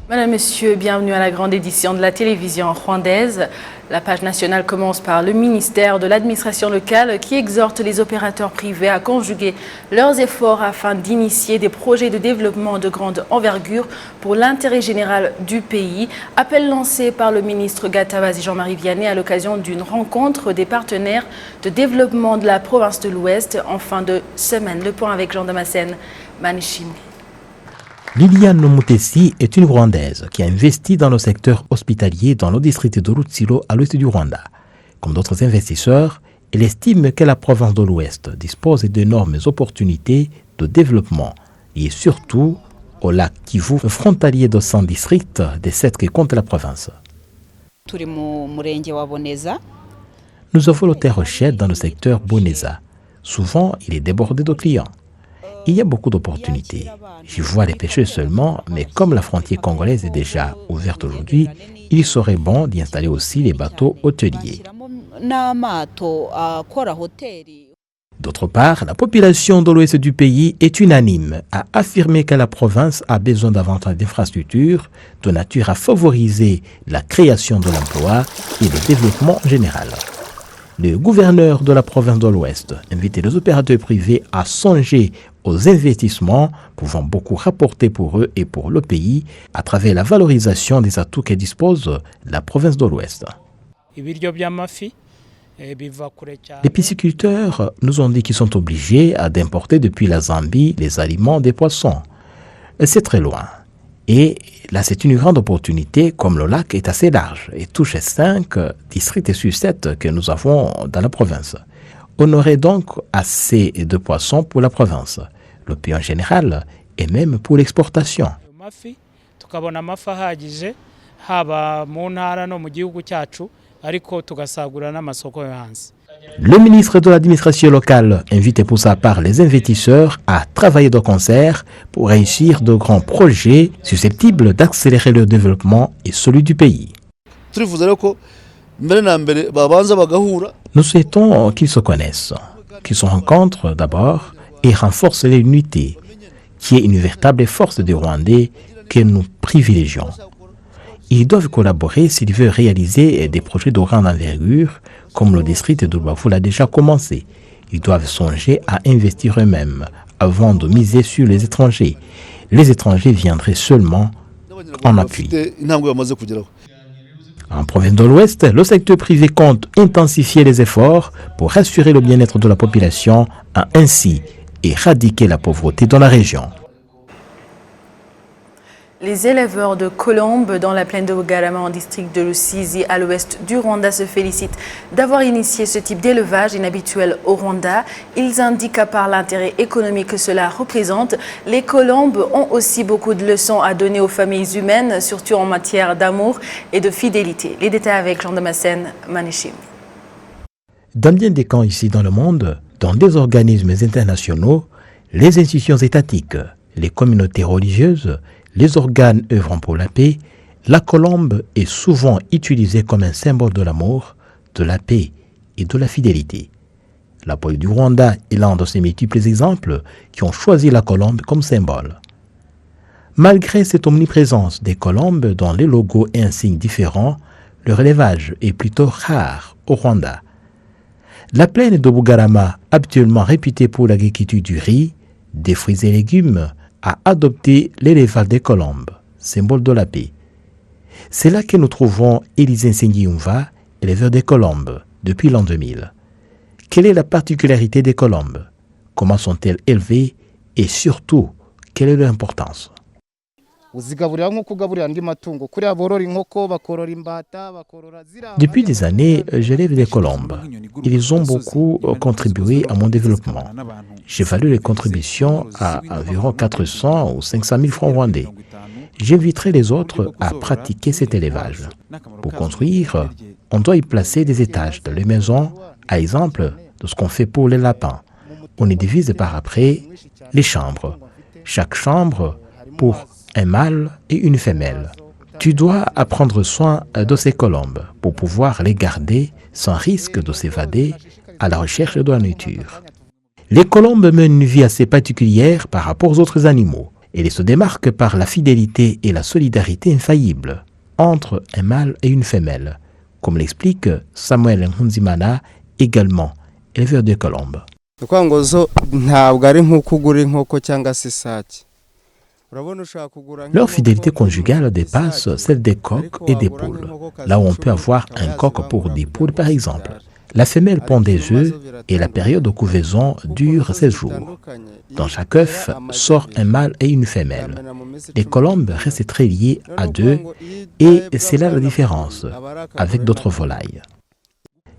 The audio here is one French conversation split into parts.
Madame, Monsieur, bienvenue à la grande édition de la télévision rwandaise. La page nationale commence par le ministère de l'administration locale qui exhorte les opérateurs privés à conjuguer leurs efforts afin d'initier des projets de développement de grande envergure pour l'intérêt général du pays. Appel lancé par le ministre Gatabazi Jean-Marie Vianney à l'occasion d'une rencontre des partenaires de développement de la province de l'Ouest en fin de semaine. Le point avec Jean Damascène Manichim. Liliane Mutesi est une Rwandaise qui a investi dans le secteur hospitalier dans le district de Rutsiro à l'ouest du Rwanda. Comme d'autres investisseurs, elle estime que la province de l'Ouest dispose d'énormes opportunités de développement liées surtout au lac Kivu, frontalier de 100 districts des 7 qui comptent la province. Nous avons le terre-rochette dans le secteur Boneza. Souvent, il est débordé de clients. Il y a beaucoup d'opportunités. J'y vois les pêcheurs seulement, mais comme la frontière congolaise est déjà ouverte aujourd'hui, il serait bon d'y installer aussi les bateaux hôteliers. D'autre part, la population de l'ouest du pays est unanime à affirmer que la province a besoin davantage d'infrastructures de nature à favoriser la création de l'emploi et le développement général. Le gouverneur de la province de l'Ouest invite les opérateurs privés à songer aux investissements pouvant beaucoup rapporter pour eux et pour le pays à travers la valorisation des atouts que dispose la province de l'Ouest. Les pisciculteurs nous ont dit qu'ils sont obligés d'importer depuis la Zambie les aliments des poissons. C'est très loin. Et là, c'est une grande opportunité, comme le lac est assez large et touche 5 districts sur 7 que nous avons dans la province. On aurait donc assez de poissons pour la province, le pays en général et même pour l'exportation. Le ministre de l'administration locale invite pour sa part les investisseurs à travailler de concert pour réussir de grands projets susceptibles d'accélérer le développement et celui du pays. Nous souhaitons qu'ils se connaissent, qu'ils se rencontrent d'abord et renforcent l'unité, qui est une véritable force des Rwandais que nous privilégions. Ils doivent collaborer s'ils veulent réaliser des projets de grande envergure, comme le district de Rubavu l'a déjà commencé. Ils doivent songer à investir eux-mêmes avant de miser sur les étrangers. Les étrangers viendraient seulement en appui. En province de l'Ouest, le secteur privé compte intensifier les efforts pour assurer le bien-être de la population et ainsi éradiquer la pauvreté dans la région. Les éleveurs de colombes dans la plaine de Bugarama en district de Rusizi à l'ouest du Rwanda se félicitent d'avoir initié ce type d'élevage inhabituel au Rwanda. Ils indiquent qu'à part l'intérêt économique que cela représente, les colombes ont aussi beaucoup de leçons à donner aux familles humaines, surtout en matière d'amour et de fidélité. Les détails avec Jean Damascène Manichim. Dans bien des camps ici dans le monde, dans des organismes internationaux, les institutions étatiques, les communautés religieuses, les organes œuvrant pour la paix, la colombe est souvent utilisée comme un symbole de l'amour, de la paix et de la fidélité. La police du Rwanda est l'un de ces multiples exemples qui ont choisi la colombe comme symbole. Malgré cette omniprésence des colombes dont les logos et insignes différents, leur élevage est plutôt rare au Rwanda. La plaine de Bugarama, habituellement réputée pour l'agriculture du riz, des fruits et légumes, a adopté l'élevage des colombes, symbole de la paix. C'est là que nous trouvons Élisée Nsengiyumva, éleveur des colombes, depuis l'an 2000. Quelle est la particularité des colombes? Comment sont-elles élevées? Et surtout, quelle est leur importance? Depuis des années, j'élève des colombes. Ils ont beaucoup contribué à mon développement. J'évalue les contributions à environ 400 ou 500 000 francs rwandais. J'inviterai les autres à pratiquer cet élevage. Pour construire, on doit y placer des étages dans les maisons, à exemple de ce qu'on fait pour les lapins. On y divise par après les chambres. Chaque chambre pour un mâle et une femelle. Tu dois prendre soin de ces colombes pour pouvoir les garder sans risque de s'évader à la recherche de la nourriture. Les colombes mènent une vie assez particulière par rapport aux autres animaux. Elle se démarque par la fidélité et la solidarité infaillible entre un mâle et une femelle, comme l'explique Samuel Nkunzimana, également éleveur de colombes. Leur fidélité conjugale dépasse celle des coqs et des poules, là où on peut avoir un coq pour 10 poules par exemple. La femelle pond des œufs et la période de couvaison dure 16 jours. Dans chaque œuf sort un mâle et une femelle. Les colombes restent très liées à deux et c'est là la différence avec d'autres volailles.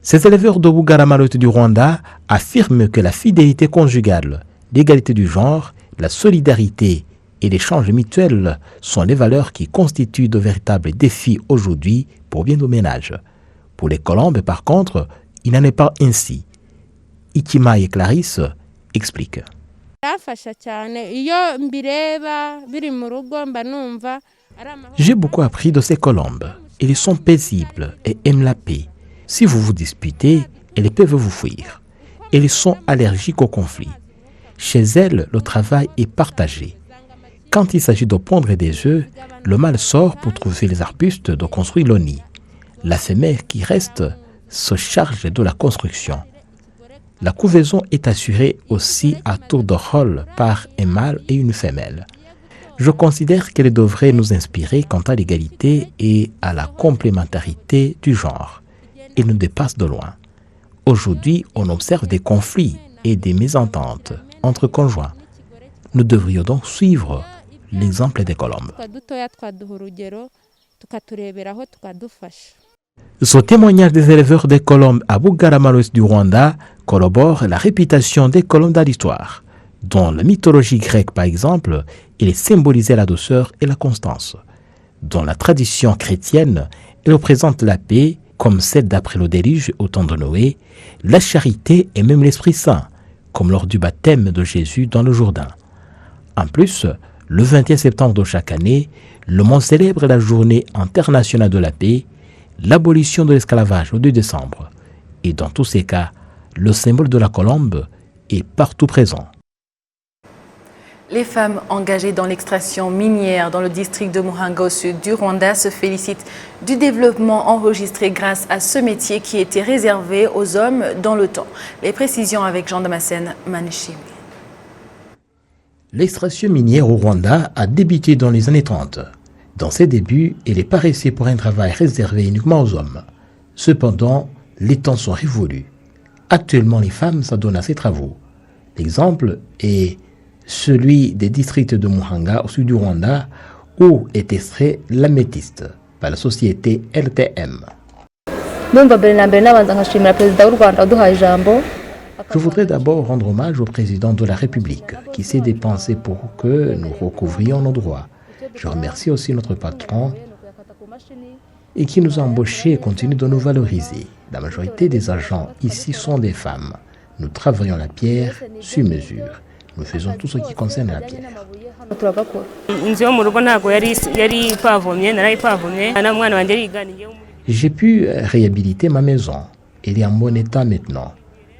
Ces éleveurs de Bugaramarote du Rwanda affirment que la fidélité conjugale, l'égalité du genre, la solidarité et l'échange mutuel sont les valeurs qui constituent de véritables défis aujourd'hui pour bien des ménages. Pour les colombes, par contre, il n'en est pas ainsi. Ikima et Clarisse expliquent. J'ai beaucoup appris de ces colombes. Elles sont paisibles et aiment la paix. Si vous vous disputez, elles peuvent vous fuir. Elles sont allergiques au conflit. Chez elles, le travail est partagé. Quand il s'agit de pondre des œufs, le mâle sort pour trouver les arbustes de construire le nid. La femelle qui reste se charge de la construction. La couvaison est assurée aussi à tour de rôle par un mâle et une femelle. Je considère qu'elle devrait nous inspirer quant à l'égalité et à la complémentarité du genre. Elle nous dépasse de loin. Aujourd'hui, on observe des conflits et des mésententes entre conjoints. Nous devrions donc suivre l'exemple des colombes. Ce témoignage des éleveurs des colombes à Bugaramarote du Rwanda corrobore la réputation des colombes dans l'histoire. Dans la mythologie grecque, par exemple, il symbolisait la douceur et la constance. Dans la tradition chrétienne, il représente la paix, comme celle d'après le déluge au temps de Noé, la charité et même l'Esprit Saint, comme lors du baptême de Jésus dans le Jourdain. En plus, le 21 septembre de chaque année, le monde célèbre la journée internationale de la paix, l'abolition de l'esclavage au 2 décembre. Et dans tous ces cas, le symbole de la colombe est partout présent. Les femmes engagées dans l'extraction minière dans le district de Muhanga au sud du Rwanda se félicitent du développement enregistré grâce à ce métier qui était réservé aux hommes dans le temps. Les précisions avec Jean-Damascène Manichimi. L'extraction minière au Rwanda a débuté dans les années 30. Dans ses débuts, elle est paraissait pour un travail réservé uniquement aux hommes. Cependant, les temps sont révolus. Actuellement, les femmes s'adonnent à ces travaux. L'exemple est celui des districts de Muhanga au sud du Rwanda où est extrait l'améthyste par la société LTM. Je voudrais d'abord rendre hommage au président de la République qui s'est dépensé pour que nous recouvrions nos droits. Je remercie aussi notre patron et qui nous a embauchés et continue de nous valoriser. La majorité des agents ici sont des femmes. Nous travaillons la pierre sur mesure. Nous faisons tout ce qui concerne la pierre. J'ai pu réhabiliter ma maison. Elle est en bon état maintenant.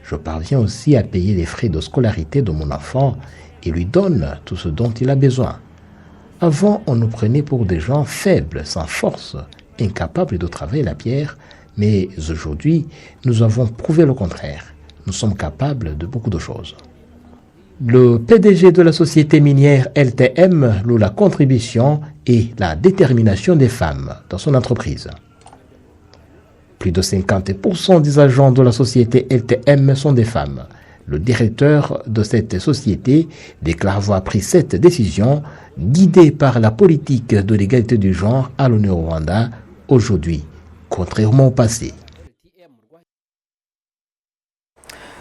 Je parviens aussi à payer les frais de scolarité de mon enfant et lui donne tout ce dont il a besoin. Avant, on nous prenait pour des gens faibles, sans force, incapables de travailler la pierre, mais aujourd'hui, nous avons prouvé le contraire. Nous sommes capables de beaucoup de choses. Le PDG de la société minière LTM loue la contribution et la détermination des femmes dans son entreprise. Plus de 50% des agents de la société LTM sont des femmes. Le directeur de cette société déclare avoir pris cette décision guidée par la politique de l'égalité du genre à l'honneur au Rwanda aujourd'hui, contrairement au passé.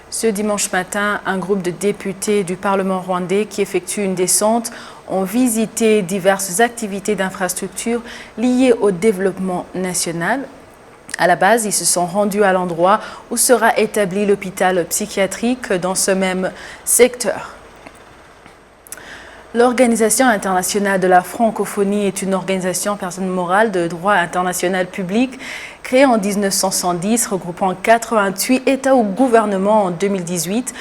Ce dimanche matin, un groupe de députés du Parlement rwandais qui effectuent une descente ont visité diverses activités d'infrastructure liées au développement national. À la base, ils se sont rendus à l'endroit où sera établi l'hôpital psychiatrique dans ce même secteur. L'Organisation internationale de la francophonie est une organisation personne morale de droit international public créée en 1970, regroupant 88 États ou gouvernements en 2018.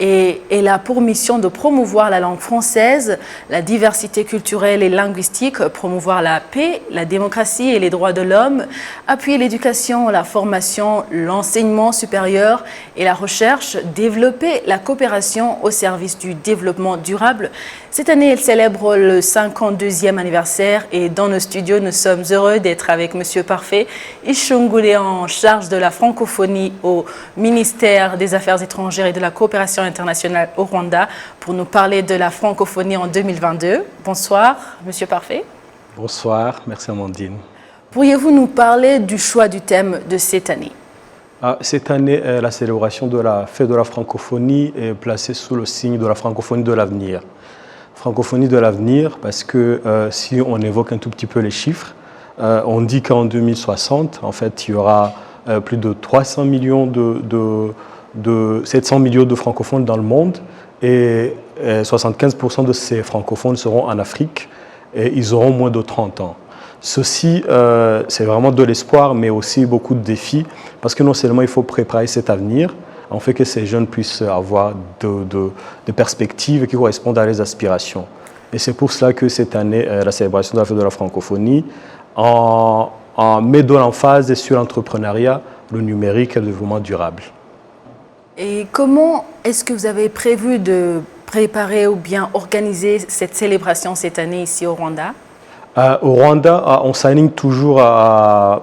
et elle a pour mission de promouvoir la langue française, la diversité culturelle et linguistique, promouvoir la paix, la démocratie et les droits de l'homme, appuyer l'éducation, la formation, l'enseignement supérieur et la recherche, développer la coopération au service du développement durable. Cette année, elle célèbre le 52e anniversaire et dans nos studios, nous sommes heureux d'être avec Monsieur Parfait Ishongule en charge de la francophonie au ministère des Affaires étrangères et de la coopération internationale au Rwanda pour nous parler de la francophonie en 2022. Bonsoir, Monsieur Parfait. Bonsoir, merci Amandine. Pourriez-vous nous parler du choix du thème de cette année? Cette année, la célébration de la fête de la francophonie est placée sous le signe de la francophonie de l'avenir. Francophonie de l'avenir parce que si on évoque un tout petit peu les chiffres, on dit qu'en 2060, en fait, il y aura plus de 300 millions 700 millions de francophones dans le monde et 75% de ces francophones seront en Afrique et ils auront moins de 30 ans. Ceci, c'est vraiment de l'espoir, mais aussi beaucoup de défis, parce que non seulement il faut préparer cet avenir, on fait que ces jeunes puissent avoir des perspectives qui correspondent à leurs aspirations. Et c'est pour cela que cette année, la célébration de la fête de la francophonie en met de l'emphase sur l'entrepreneuriat, le numérique et le développement durable. Et comment est-ce que vous avez prévu de préparer ou bien organiser cette célébration cette année ici au Rwanda? Au Rwanda, on s'aligne toujours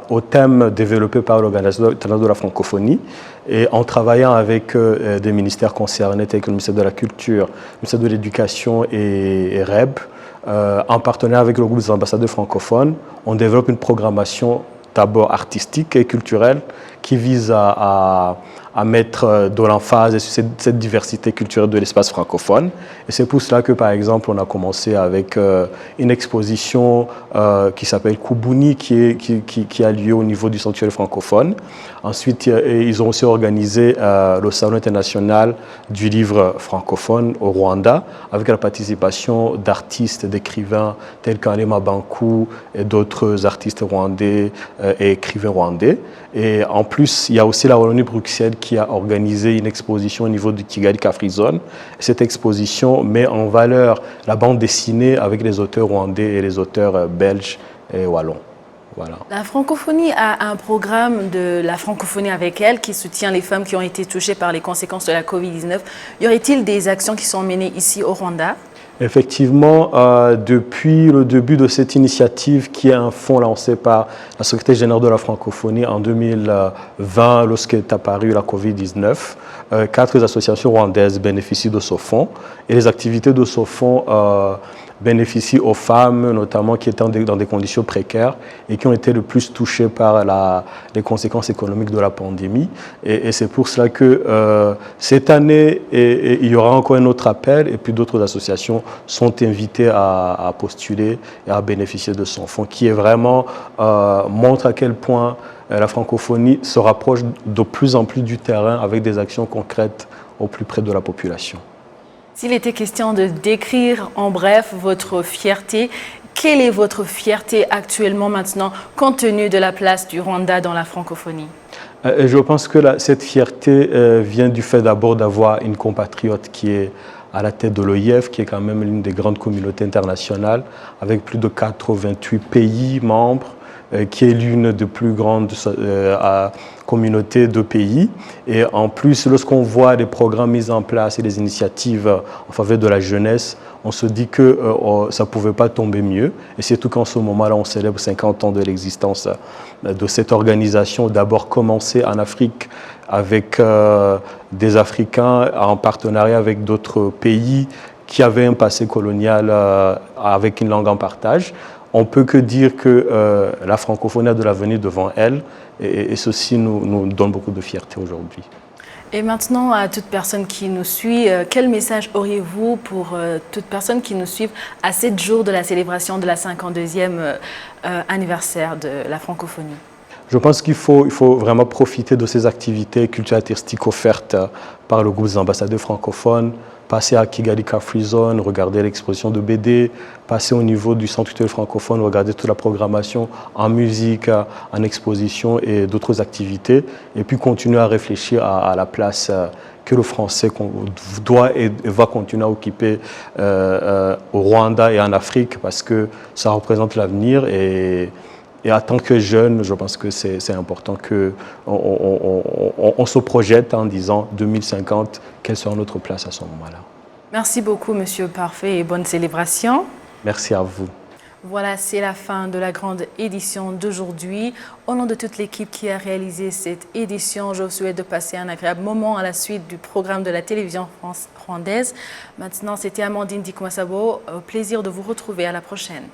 au thème développé par l'Organisation internationale de la francophonie et en travaillant avec des ministères concernés tels que le ministère de la Culture, le ministère de l'Éducation et REB, en partenariat avec le groupe des ambassadeurs francophones, on développe une programmation d'abord artistique et culturelle qui vise à mettre de l'emphase sur cette diversité culturelle de l'espace francophone. Et c'est pour cela que, par exemple, on a commencé avec une exposition qui s'appelle Kubuni, qui a lieu au niveau du sanctuaire francophone. Ensuite, ils ont aussi organisé le Salon international du livre francophone au Rwanda, avec la participation d'artistes, d'écrivains tels qu'Alema Bankou et d'autres artistes rwandais et écrivains rwandais. Et en plus, il y a aussi la Wallonie-Bruxelles qui a organisé une exposition au niveau du Kigali Cafri Zone. Cette exposition met en valeur la bande dessinée avec les auteurs rwandais et les auteurs belges et wallons. Voilà. La francophonie a un programme de la francophonie avec elle qui soutient les femmes qui ont été touchées par les conséquences de la Covid-19. Y aurait-il des actions qui sont menées ici au Rwanda? Effectivement, depuis le début de cette initiative, qui est un fonds lancé par la Société générale de la francophonie en 2020, lorsqu'est apparue la Covid-19, 4 associations rwandaises bénéficient de ce fonds. Et les activités de ce fonds bénéficient aux femmes, notamment qui étaient dans des conditions précaires et qui ont été le plus touchées par les conséquences économiques de la pandémie. Et c'est pour cela que cette année, il y aura encore un autre appel et puis d'autres associations sont invitées à postuler et à bénéficier de son fonds, qui est vraiment montre à quel point la francophonie se rapproche de plus en plus du terrain avec des actions concrètes au plus près de la population. S'il était question de décrire en bref votre fierté, quelle est votre fierté actuellement maintenant, compte tenu de la place du Rwanda dans la francophonie? Je pense que cette fierté vient du fait d'abord d'avoir une compatriote qui est à la tête de l'OIF, qui est quand même l'une des grandes communautés internationales, avec plus de 88 pays membres, qui est l'une des plus grandes communautés de pays. Et en plus, lorsqu'on voit des programmes mis en place et des initiatives en faveur de la jeunesse, on se dit que ça ne pouvait pas tomber mieux. Et surtout qu'en ce moment-là, on célèbre 50 ans de l'existence de cette organisation, d'abord commencée en Afrique avec des Africains en partenariat avec d'autres pays qui avaient un passé colonial avec une langue en partage. On ne peut que dire que la francophonie a de l'avenir devant elle et ceci nous donne beaucoup de fierté aujourd'hui. Et maintenant, à toute personne qui nous suit, quel message auriez-vous pour toute personne qui nous suit à 7 jours de la célébration de la 52e anniversaire de la francophonie? Je pense qu'il faut vraiment profiter de ces activités culturelles artistiques offertes par le groupe des ambassadeurs francophones, passer à Kigali Car Free Zone, regarder l'exposition de BD, passer au niveau du Centre culturel francophone, regarder toute la programmation en musique, en exposition et d'autres activités, et puis continuer à réfléchir à la place que le français doit et va continuer à occuper au Rwanda et en Afrique, parce que ça représente l'avenir. Et en tant que jeune, je pense que c'est important qu'on se projette en disant 2050, quelle sera notre place à ce moment-là. Merci beaucoup, Monsieur Parfait, et bonne célébration. Merci à vous. Voilà, c'est la fin de la grande édition d'aujourd'hui. Au nom de toute l'équipe qui a réalisé cette édition, je vous souhaite de passer un agréable moment à la suite du programme de la télévision rwandaise. Maintenant, c'était Amandine Dikoumassabo. Au plaisir de vous retrouver. À la prochaine.